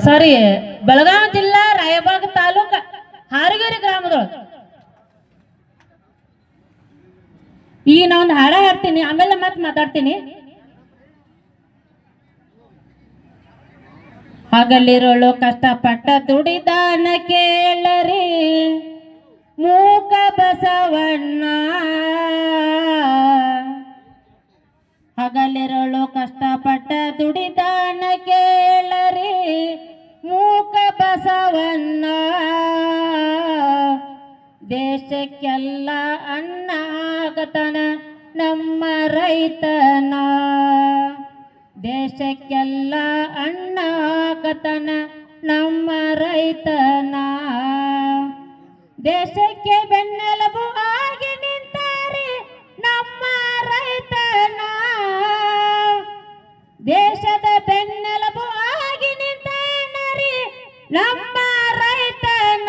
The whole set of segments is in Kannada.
ಸಾರಿ, ಬೆಳಗಾವಿ ಜಿಲ್ಲಾ ರಾಯಬಾಗ ತಾಲೂಕ ಹಾರಗೇರಿ ಗ್ರಾಮದೊಳಗೆ. ಈಗ ನಾ ಒಂದು ಹಾಡ ಹಾಡ್ತೀನಿ, ಆಮೇಲೆ ಮತ್ತೆ ಮಾತಾಡ್ತೀನಿ. ಹಗಲಿರೋಳು ಕಷ್ಟಪಟ್ಟ ದುಡಿದಾನ ಕೇಳರಿ ಮೂಕ ಬಸವಣ್ಣ. ಹಗಲಿರೋಳು ಕಷ್ಟಪಟ್ಟ ದುಡಿದಾನ ಕೇಳರಿ ಮೂಕ ಬಸವಣ್ಣ. ದೇಶಕ್ಕೆಲ್ಲ ಅನ್ನ ಆಗತನ ನಮ್ಮ ರೈತನ. ದೇಶಕ್ಕೆಲ್ಲ ಅನ್ನ ಆಗತನ ನಮ್ಮ ರೈತನ. ದೇಶಕ್ಕೆ ಬೆನ್ನೆಲುಬು ಆಗಿ ನಿಂತಾರೆ ನಮ್ಮ ರೈತನ. ದೇಶದ ಬೆನ್ನೆಲುಬು ಆಗಿ ನಿಂತಾನರಿ ನಮ್ಮ ರೈತನ.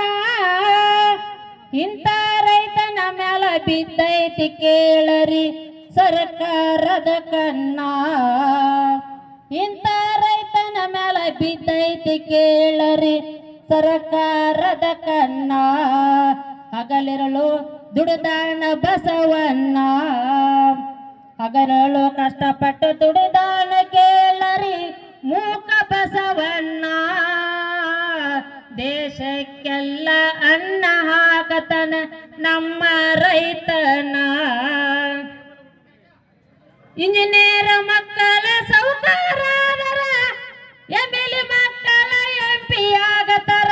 ಇಂಥ ರೈತನ ಮ್ಯಾಲ ಬಿದ್ದೈತಿ ಕೇಳರಿ ಸರ್ಕಾರದ ಕಣ್ಣ. ಇಂಥ ರೈತನ ಮ್ಯಾಲ ಬಿದ್ದೈತಿ ಕೇಳರಿ ಸರ್ಕಾರದ ಕಣ್ಣ. ಹಗಲಿರಲು ದುಡಿದಾನ ಬಸವಣ್ಣ. ಹಗಲಿರಲು ಕಷ್ಟಪಟ್ಟು ದುಡಿದಾನ ಕೇಳರಿ ಮೂಕ ಬಸವಣ್ಣ. ದೇಶಕ್ಕೆಲ್ಲ ಅನ್ನ ಹಾಕತನ ನಮ್ಮ ರೈತನ. ಇಂಜಿನಿಯರ್ ಮಕ್ಕಳ ಸೌಕರ್ಯದರ, ಎಮ್ಮೆಲೆ ಮಕ್ಕಳ MP ಆಗತನ.